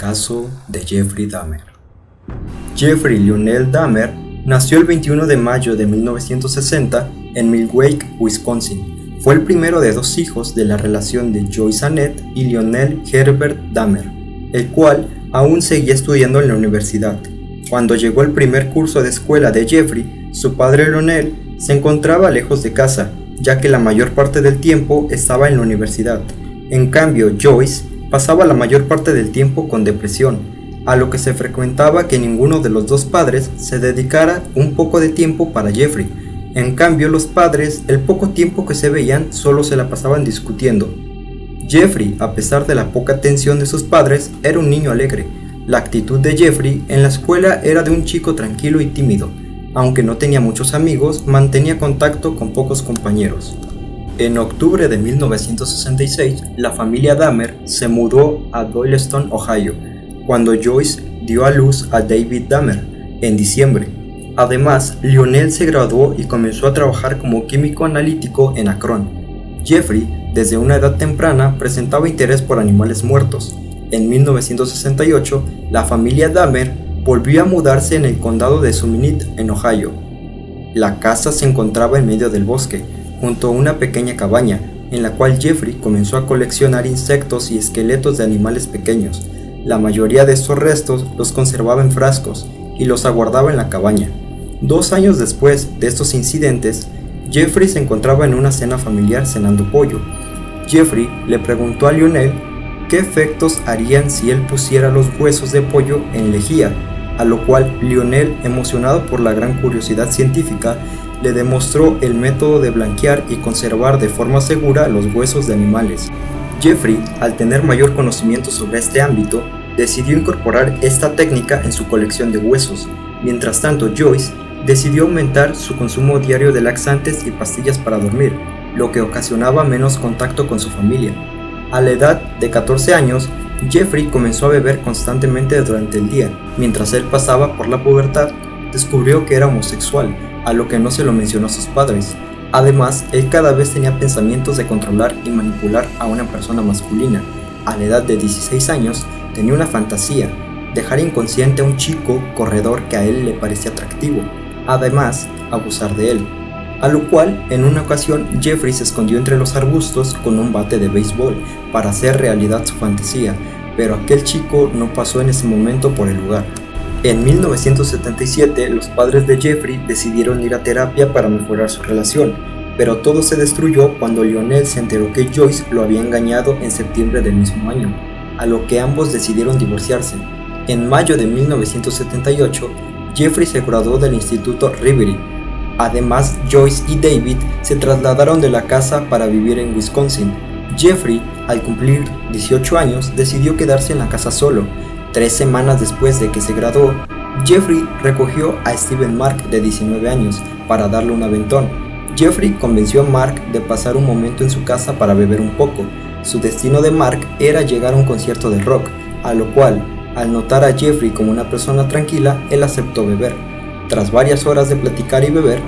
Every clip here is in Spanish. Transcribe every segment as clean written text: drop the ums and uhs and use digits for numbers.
caso de Jeffrey Dahmer. Jeffrey Lionel Dahmer nació el 21 de mayo de 1960 en Milwaukee, Wisconsin. Fue el primero de dos hijos de la relación de Joyce Annette y Lionel Herbert Dahmer, el cual aún seguía estudiando en la universidad. Cuando llegó el primer curso de escuela de Jeffrey, su padre Lionel se encontraba lejos de casa, ya que la mayor parte del tiempo estaba en la universidad. En cambio, Joyce pasaba la mayor parte del tiempo con depresión, a lo que se frecuentaba que ninguno de los dos padres se dedicara un poco de tiempo para Jeffrey. En cambio, los padres, el poco tiempo que se veían, solo se la pasaban discutiendo. Jeffrey, a pesar de la poca atención de sus padres, era un niño alegre. La actitud de Jeffrey en la escuela era de un chico tranquilo y tímido. Aunque no tenía muchos amigos, mantenía contacto con pocos compañeros. En octubre de 1966, la familia Dahmer se mudó a Doylestown, Ohio, cuando Joyce dio a luz a David Dahmer en diciembre. Además, Lionel se graduó y comenzó a trabajar como químico analítico en Akron. Jeffrey, desde una edad temprana, presentaba interés por animales muertos. En 1968, la familia Dahmer volvió a mudarse en el condado de Summit, en Ohio. La casa se encontraba en medio del bosque, junto a una pequeña cabaña, en la cual Jeffrey comenzó a coleccionar insectos y esqueletos de animales pequeños. La mayoría de estos restos los conservaba en frascos y los aguardaba en la cabaña. 2 años después de estos incidentes, Jeffrey se encontraba en una cena familiar cenando pollo. Jeffrey le preguntó a Lionel qué efectos harían si él pusiera los huesos de pollo en lejía, a lo cual Lionel, emocionado por la gran curiosidad científica, le demostró el método de blanquear y conservar de forma segura los huesos de animales. Jeffrey, al tener mayor conocimiento sobre este ámbito, decidió incorporar esta técnica en su colección de huesos. Mientras tanto, Joyce decidió aumentar su consumo diario de laxantes y pastillas para dormir, lo que ocasionaba menos contacto con su familia. A la edad de 14 años, Jeffrey comenzó a beber constantemente durante el día. Mientras él pasaba por la pubertad, descubrió que era homosexual, a lo que no se lo mencionó a sus padres. Además, él cada vez tenía pensamientos de controlar y manipular a una persona masculina. A la edad de 16 años, tenía una fantasía: dejar inconsciente a un chico corredor que a él le parecía atractivo. Además, abusar de él. A lo cual, en una ocasión, Jeffrey se escondió entre los arbustos con un bate de béisbol para hacer realidad su fantasía, pero aquel chico no pasó en ese momento por el lugar. En 1977, los padres de Jeffrey decidieron ir a terapia para mejorar su relación, pero todo se destruyó cuando Lionel se enteró que Joyce lo había engañado en septiembre del mismo año, a lo que ambos decidieron divorciarse. En mayo de 1978, Jeffrey se graduó del Instituto Rivery. Además, Joyce y David se trasladaron de la casa para vivir en Wisconsin. Jeffrey, al cumplir 18 años, decidió quedarse en la casa solo. 3 semanas después de que se graduó, Jeffrey recogió a Steven Mark, de 19 años, para darle un aventón. Jeffrey convenció a Mark de pasar un momento en su casa para beber un poco. Su destino de Mark era llegar a un concierto de rock, a lo cual, al notar a Jeffrey como una persona tranquila, él aceptó beber. Tras varias horas de platicar y beber,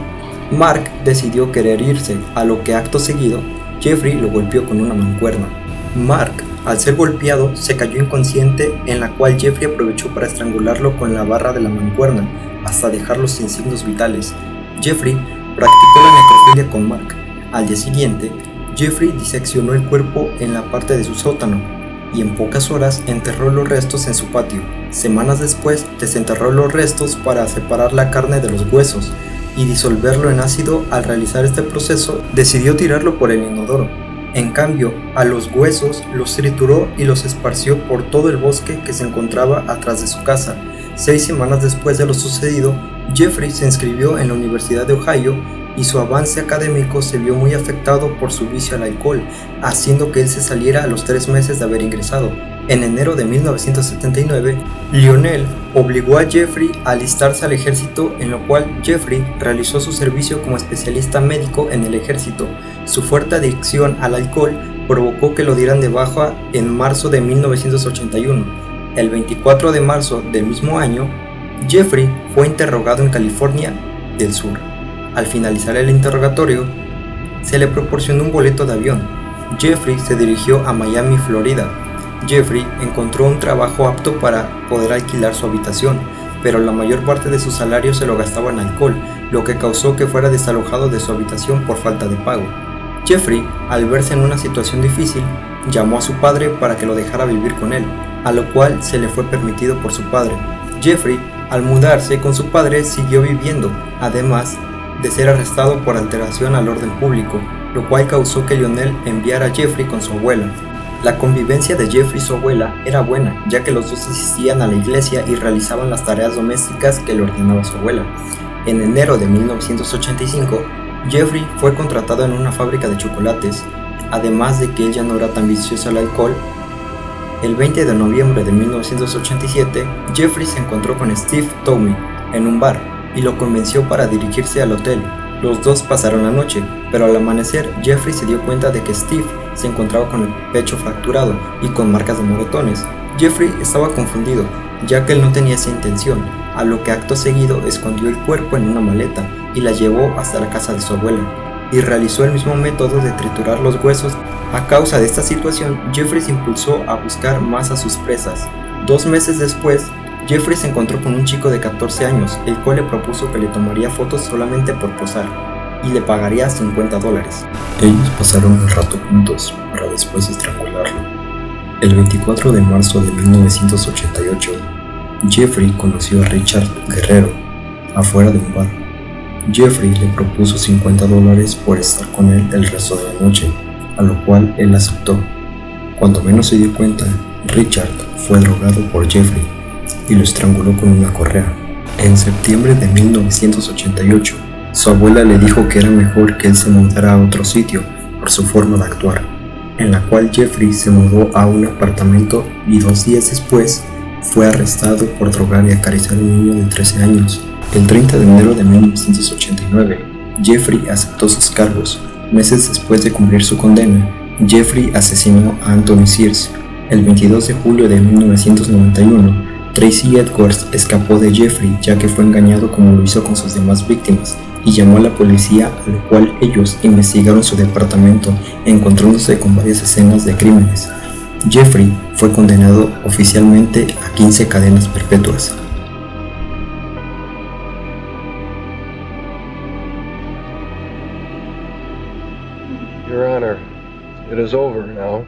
Mark decidió querer irse, a lo que acto seguido, Jeffrey lo golpeó con una mancuerna. Mark, al ser golpeado, se cayó inconsciente, en la cual Jeffrey aprovechó para estrangularlo con la barra de la mancuerna, hasta dejarlo sin signos vitales. Jeffrey practicó la necrofilia con Mark. Al día siguiente, Jeffrey diseccionó el cuerpo en la parte de su sótano, y en pocas horas enterró los restos en su patio. Semanas después, desenterró los restos para separar la carne de los huesos, y disolverlo en ácido. Al realizar este proceso, decidió tirarlo por el inodoro. En cambio, a los huesos los trituró y los esparció por todo el bosque que se encontraba atrás de su casa. 6 semanas después de lo sucedido, Jeffrey se inscribió en la Universidad de Ohio y su avance académico se vio muy afectado por su vicio al alcohol, haciendo que él se saliera a los 3 meses de haber ingresado. En enero de 1979, Lionel obligó a Jeffrey a alistarse al ejército, en lo cual Jeffrey realizó su servicio como especialista médico en el ejército. Su fuerte adicción al alcohol provocó que lo dieran de baja en marzo de 1981. El 24 de marzo del mismo año, Jeffrey fue interrogado en California del Sur. Al finalizar el interrogatorio, se le proporcionó un boleto de avión. Jeffrey se dirigió a Miami, Florida. Jeffrey encontró un trabajo apto para poder alquilar su habitación, pero la mayor parte de su salario se lo gastaba en alcohol, lo que causó que fuera desalojado de su habitación por falta de pago. Jeffrey, al verse en una situación difícil, llamó a su padre para que lo dejara vivir con él, a lo cual se le fue permitido por su padre. Jeffrey, al mudarse con su padre, siguió viviendo, además de ser arrestado por alteración al orden público, lo cual causó que Lionel enviara a Jeffrey con su abuela. La convivencia de Jeffrey y su abuela era buena, ya que los dos asistían a la iglesia y realizaban las tareas domésticas que le ordenaba su abuela. En enero de 1985, Jeffrey fue contratado en una fábrica de chocolates, además de que él ya no era tan vicioso al alcohol. El 20 de noviembre de 1987, Jeffrey se encontró con Steve Tomey en un bar y lo convenció para dirigirse al hotel. Los dos pasaron la noche, pero al amanecer Jeffrey se dio cuenta de que Steve se encontraba con el pecho fracturado y con marcas de moretones. Jeffrey estaba confundido, ya que él no tenía esa intención, a lo que acto seguido escondió el cuerpo en una maleta y la llevó hasta la casa de su abuela, y realizó el mismo método de triturar los huesos. A causa de esta situación, Jeffrey se impulsó a buscar más a sus presas. 2 meses después, Jeffrey se encontró con un chico de 14 años, el cual le propuso que le tomaría fotos solamente por posar, y le pagaría $50. Ellos pasaron un rato juntos, para después estrangularlo. El 24 de marzo de 1988, Jeffrey conoció a Richard Guerrero, afuera de un bar. Jeffrey le propuso $50 por estar con él el resto de la noche, a lo cual él aceptó. Cuando menos se dio cuenta, Richard fue drogado por Jeffrey y lo estranguló con una correa. En septiembre de 1988, su abuela le dijo que era mejor que él se mudara a otro sitio por su forma de actuar, en la cual Jeffrey se mudó a un apartamento y 2 días después fue arrestado por drogar y acariciar a un niño de 13 años. El 30 de enero de 1989, Jeffrey aceptó sus cargos. Meses después de cumplir su condena, Jeffrey asesinó a Anthony Sears. El 22 de julio de 1991, Tracy Edwards escapó de Jeffrey ya que fue engañado como lo hizo con sus demás víctimas y llamó a la policía, a lo cual ellos investigaron su departamento encontrándose con varias escenas de crímenes. Jeffrey fue condenado oficialmente a 15 cadenas perpetuas. Your Honor, it is over now.